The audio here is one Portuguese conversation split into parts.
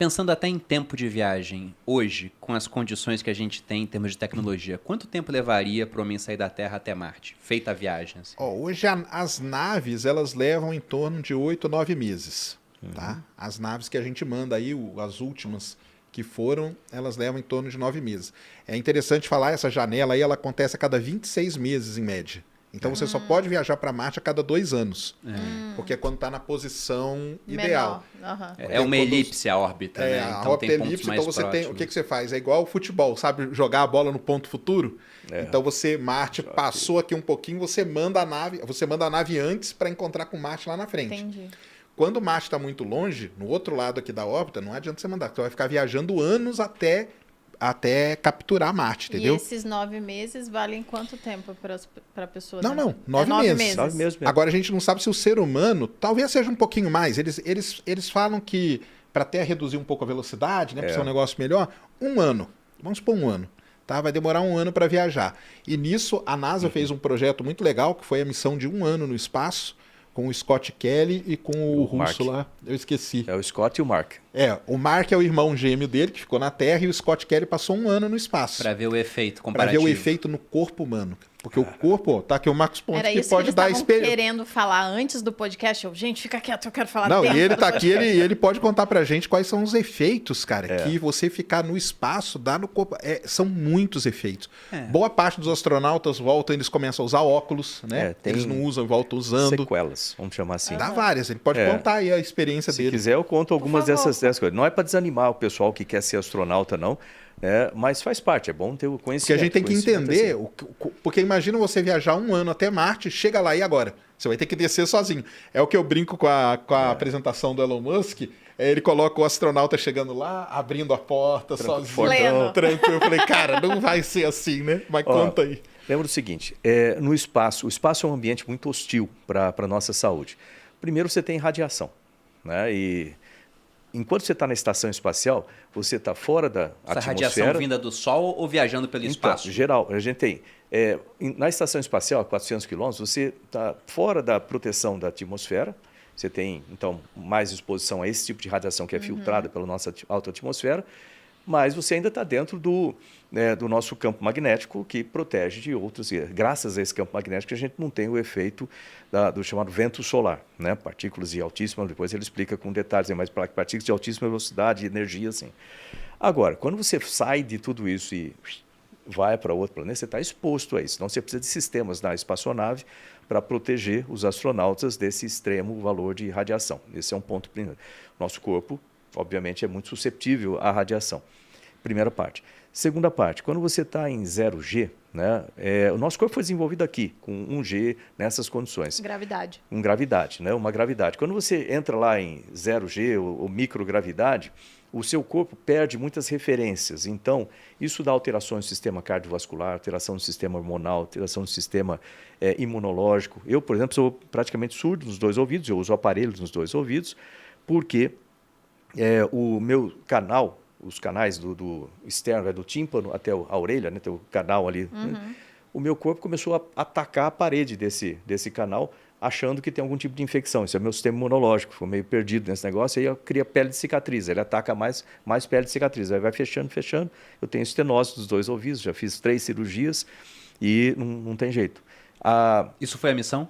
Pensando até em tempo de viagem, hoje, com as condições que a gente tem em termos de tecnologia, quanto tempo levaria para o homem sair da Terra até Marte? Feita a viagem, assim. Hoje as naves elas levam em torno de 8 a 9 meses. Tá? As naves que a gente manda aí, as últimas que foram, elas levam em torno de 9 meses. É interessante falar, essa janela aí ela acontece a cada 26 meses em média. Então você só pode viajar para Marte a cada 2 anos. Porque é quando está na posição ideal. É uma elipse a órbita, né? A Então órbita tem é pontos elipse, mais então você tem. O próximos. que você faz? É igual o futebol, sabe? Jogar a bola no ponto futuro. Então Marte passou aqui um pouquinho, você manda a nave antes para encontrar com Marte lá na frente. Entendi. Quando Marte está muito longe, no outro lado aqui da órbita, não adianta você mandar, você vai ficar viajando anos até capturar Marte, entendeu? E esses 9 meses valem quanto tempo para a pessoa? Não, 9 9 meses. meses. 9 meses mesmo. Agora a gente não sabe se o ser humano, talvez seja um pouquinho mais. Eles falam que para até reduzir um pouco a velocidade, né, para ser um negócio melhor, 1 ano. Vamos supor 1 ano. Tá? Vai demorar 1 ano para viajar. E nisso a NASA fez um projeto muito legal, que foi a missão de 1 ano no espaço, com o Scott Kelly e com o russo Mark. lá, eu esqueci. É o Scott e o Mark. O Mark é o irmão gêmeo dele, que ficou na Terra, e o Scott Kelly passou 1 ano no espaço. Para ver o efeito Para comparativo. ver o efeito no corpo humano. Porque o corpo, tá aqui o Marcos Pontes, Era que isso pode que eles dar estavam experiência. querendo falar antes do podcast. Gente, fica quieto, eu quero falar Não, dentro e ele do tá aqui, podcast. ele pode contar pra gente quais são os efeitos, cara, que você ficar no espaço dá no corpo. São muitos efeitos. Boa parte dos astronautas voltam, eles começam a usar óculos, né? Tem Eles não usam e voltam usando. sequelas, vamos chamar assim. Dá várias, ele pode contar aí a experiência Se dele. quiser, eu conto algumas Por favor. dessas coisas. Não é para desanimar o pessoal que quer ser astronauta, não. Mas faz parte, é bom ter o conhecimento. Porque a gente tem que entender, assim. porque imagina você viajar 1 ano até Marte, chega lá e agora? Você vai ter que descer sozinho. É o que eu brinco com a apresentação do Elon Musk, ele coloca o astronauta chegando lá, abrindo a porta, sozinho, Pleno. tranquilo. Eu falei, cara, não vai ser assim, né? Mas conta aí. Lembra o seguinte, no espaço, o espaço é um ambiente muito hostil para a nossa saúde. Primeiro você tem radiação, né? E enquanto você está na estação espacial, você está fora da Essa atmosfera. radiação vinda do Sol ou viajando pelo espaço? Então, geral, a gente tem. Na estação espacial, a 400 quilômetros, você está fora da proteção da atmosfera. Você tem, então, mais exposição a esse tipo de radiação que é filtrada pela nossa alta atmosfera. Mas você ainda está dentro do nosso campo magnético, que protege de outros. E graças a esse campo magnético, a gente não tem o efeito do chamado vento solar, né? Partículas de altíssima, depois ele explica com detalhes, mas partículas de altíssima velocidade, energia, assim. Agora, quando você sai de tudo isso e vai para outro planeta, você está exposto a isso. Então, você precisa de sistemas na espaçonave para proteger os astronautas desse extremo valor de radiação. Esse é um ponto primeiro. Nosso corpo, obviamente, é muito suscetível à radiação. Primeira parte. Segunda parte, quando você está em 0G, né, o nosso corpo foi desenvolvido aqui, com 1G, nessas condições. Gravidade. Com gravidade, né, uma gravidade. Quando você entra lá em 0G ou microgravidade, o seu corpo perde muitas referências. Então, isso dá alterações no sistema cardiovascular, alteração no sistema hormonal, alteração no sistema imunológico. Eu, por exemplo, sou praticamente surdo nos 2 ouvidos, eu uso aparelhos nos 2 ouvidos, porque o meu canal, os canais do externo, do tímpano até a orelha, né, tem o canal ali, né, o meu corpo começou a atacar a parede desse canal, achando que tem algum tipo de infecção. Isso é meu sistema imunológico, ficou meio perdido nesse negócio, aí eu cria pele de cicatriz, ele ataca mais pele de cicatriz, aí vai fechando. Eu tenho estenose dos 2 ouvidos, já fiz 3 cirurgias e não tem jeito. Isso foi a missão?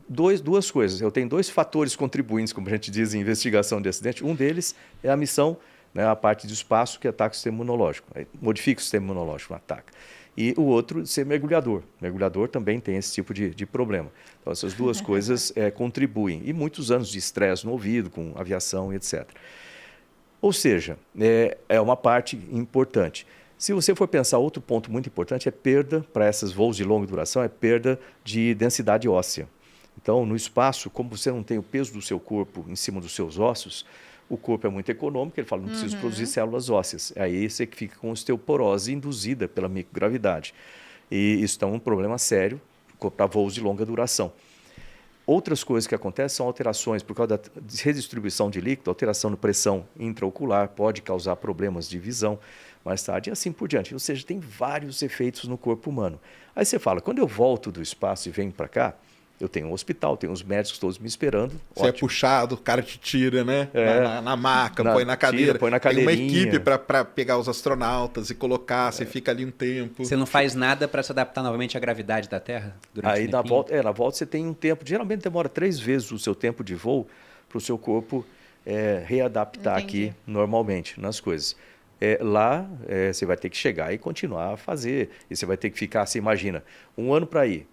Duas coisas. Eu tenho 2 fatores contribuintes, como a gente diz em investigação de acidente. Um deles é a missão, né, a parte do espaço que ataca o sistema imunológico. Aí modifica o sistema imunológico, ataca. E o outro, ser mergulhador. Mergulhador também tem esse tipo de problema. Então, essas 2 coisas contribuem. E muitos anos de estresse no ouvido, com aviação e etc. Ou seja, é uma parte importante. Se você for pensar, outro ponto muito importante é perda, para esses voos de longa duração, é perda de densidade óssea. Então, no espaço, como você não tem o peso do seu corpo em cima dos seus ossos, o corpo é muito econômico, ele fala, não preciso produzir células ósseas. Aí você fica com osteoporose induzida pela microgravidade. E isso é um problema sério para voos de longa duração. Outras coisas que acontecem são alterações por causa da redistribuição de líquido, alteração de pressão intraocular, pode causar problemas de visão mais tarde e assim por diante. Ou seja, tem vários efeitos no corpo humano. Aí você fala, quando eu volto do espaço e venho para cá, Eu tenho um hospital, tenho os médicos todos me esperando. Você é ótimo. puxado, o cara te tira, né? Na maca, põe na cadeira. Tira, põe na Tem uma cadeirinha. equipe para pegar os astronautas e colocar, você fica ali um tempo. Você não faz nada para se adaptar novamente à gravidade da Terra durante Aí esse na tempinho? volta você tem um tempo, geralmente demora 3 vezes o seu tempo de voo para o seu corpo readaptar Entendi. aqui normalmente nas coisas. Lá você vai ter que chegar e continuar a fazer. E você vai ter que ficar, você imagina, 1 ano para ir.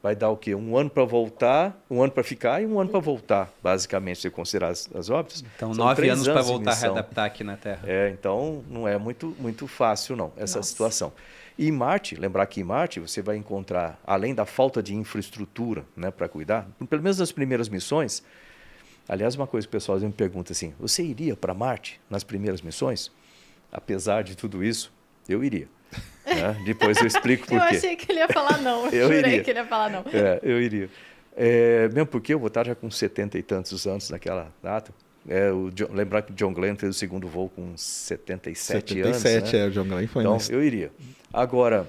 Vai dar o quê? 1 ano para voltar, 1 ano para ficar e 1 ano para voltar, basicamente, se você considerar as órbitas. Então, São 9 3 anos para de voltar a missão. readaptar aqui na Terra. Então, não é muito fácil, não, essa Nossa. situação. E em Marte, lembrar que em Marte você vai encontrar, além da falta de infraestrutura, né, para cuidar, pelo menos nas primeiras missões. Aliás, uma coisa que o pessoal às vezes me pergunta assim: você iria para Marte nas primeiras missões? Apesar de tudo isso, eu iria. Né? Depois eu explico por Eu quê. achei que ele ia falar não. Eu Jurei iria. que ele ia falar não. Eu iria. Mesmo porque eu vou estar já com 70 e tantos anos naquela data. Lembrar que o John Glenn fez o segundo voo com 77 anos. 77, Né? o John Glenn foi Então, nesse. eu iria. Agora,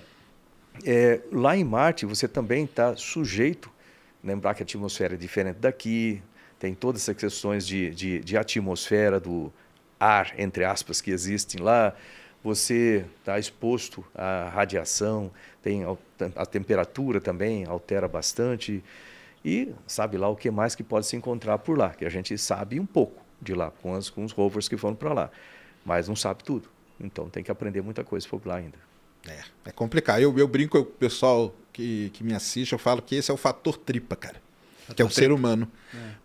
lá em Marte, você também está sujeito, lembrar que a atmosfera é diferente daqui, tem todas essas questões de atmosfera, do ar, entre aspas, que existem lá. Você está exposto à radiação, tem a temperatura também altera bastante. E sabe lá o que mais que pode se encontrar por lá, que a gente sabe um pouco de lá, com os rovers que foram para lá, mas não sabe tudo. Então tem que aprender muita coisa por lá ainda. É complicado. Eu brinco com o pessoal que me assiste, eu falo que esse é o fator tripa, cara. Que é o ser humano.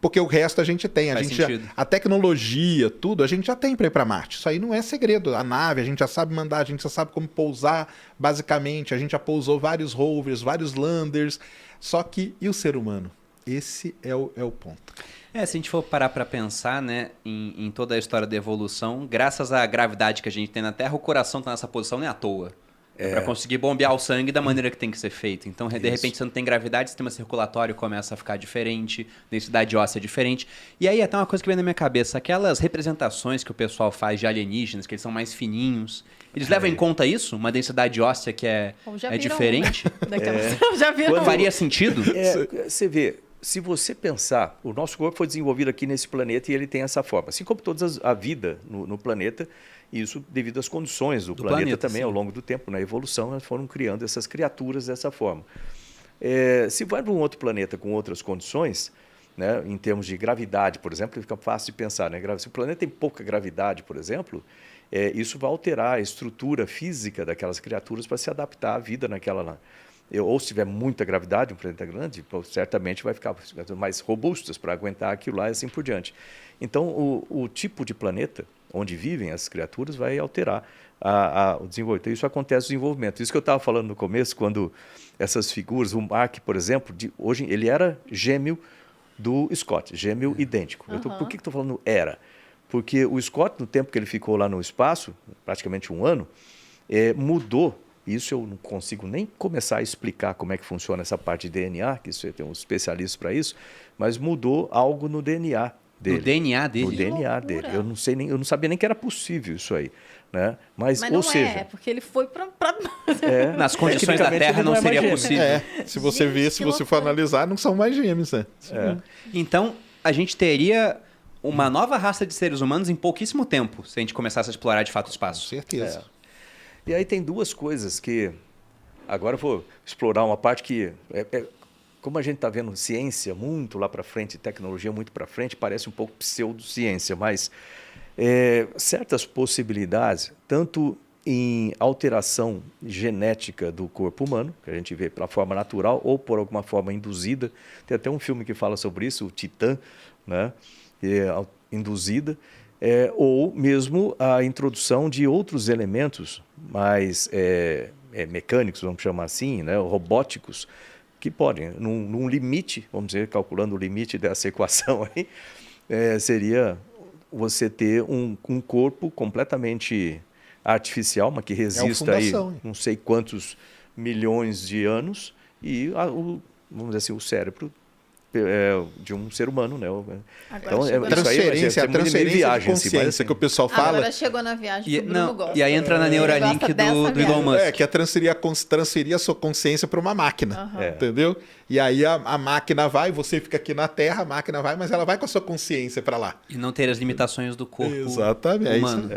Porque o resto a gente tem. Faz sentido. A tecnologia, tudo, a gente já tem para ir para Marte. Isso aí não é segredo. A nave, a gente já sabe mandar, a gente já sabe como pousar, basicamente. A gente já pousou vários rovers, vários landers. Só que, e o ser humano? Esse é o ponto. Se a gente for parar para pensar, né, em toda a história da evolução, graças à gravidade que a gente tem na Terra, o coração está nessa posição não é à toa. Para conseguir bombear o sangue da maneira que tem que ser feito. Então, de repente, você não tem gravidade, o sistema circulatório começa a ficar diferente, densidade óssea é diferente. E aí, até uma coisa que vem na minha cabeça, aquelas representações que o pessoal faz de alienígenas, que eles são mais fininhos, eles levam em conta isso? Uma densidade óssea que é diferente? Já viram? Faria sentido? Você vê, se você pensar, o nosso corpo foi desenvolvido aqui nesse planeta e ele tem essa forma. Assim como toda a vida no planeta, isso devido às condições do planeta também, sim. ao longo do tempo, na evolução, elas foram criando essas criaturas dessa forma. Se vai para um outro planeta com outras condições, né, em termos de gravidade, por exemplo, fica fácil de pensar. Né? Se o planeta tem pouca gravidade, por exemplo, isso vai alterar a estrutura física daquelas criaturas para se adaptar à vida naquela lá. Ou se tiver muita gravidade, um planeta grande, certamente vai ficar mais robustas para aguentar aquilo lá e assim por diante. Então, o tipo de planeta onde vivem as criaturas vai alterar o desenvolvimento. Isso acontece no desenvolvimento. Isso que eu estava falando no começo, quando essas figuras, o Mark, por exemplo, hoje ele era gêmeo do Scott, gêmeo idêntico. Por que estou falando era? Porque o Scott, no tempo que ele ficou lá no espaço, praticamente 1 ano, mudou. Isso eu não consigo nem começar a explicar como é que funciona essa parte de DNA, que isso tem um especialista para isso, mas mudou algo no DNA dele. No DNA dele? No DNA dele. Eu não sabia nem que era possível isso aí. Né? Mas não porque ele foi para... Nas condições da Terra não seria possível. Se você ver, se você for analisar, não são mais gêmeos, né? Então, a gente teria uma nova raça de seres humanos em pouquíssimo tempo, se a gente começasse a explorar de fato o espaço. Com certeza. E aí tem 2 coisas que... Agora eu vou explorar uma parte que... como a gente está vendo ciência muito lá para frente, tecnologia muito para frente, parece um pouco pseudociência, mas certas possibilidades, tanto em alteração genética do corpo humano, que a gente vê pela forma natural ou por alguma forma induzida. Tem até um filme que fala sobre isso, o Titã, né? Induzida. Ou mesmo a introdução de outros elementos mais mecânicos, vamos chamar assim, né, robóticos, que podem, num limite, vamos dizer, calculando o limite dessa equação aí, seria você ter um corpo completamente artificial, mas que resista aí não sei quantos milhões de anos, e vamos dizer assim, o cérebro de um ser humano, né? Agora Então, chegou na- Transferência, a muito transferência de viagem, assim, consciência mas, assim, que o pessoal fala. Agora chegou na viagem E, que o Bruno não, gosta. e aí entra na Ele Neuralink gosta do dessa Elon viagem. Musk. Que é transferir a sua consciência para uma máquina. Aham. Entendeu? E aí a máquina vai, você fica aqui na Terra, a máquina vai, mas ela vai com a sua consciência para lá. E não ter as limitações do corpo Exatamente. É isso humano.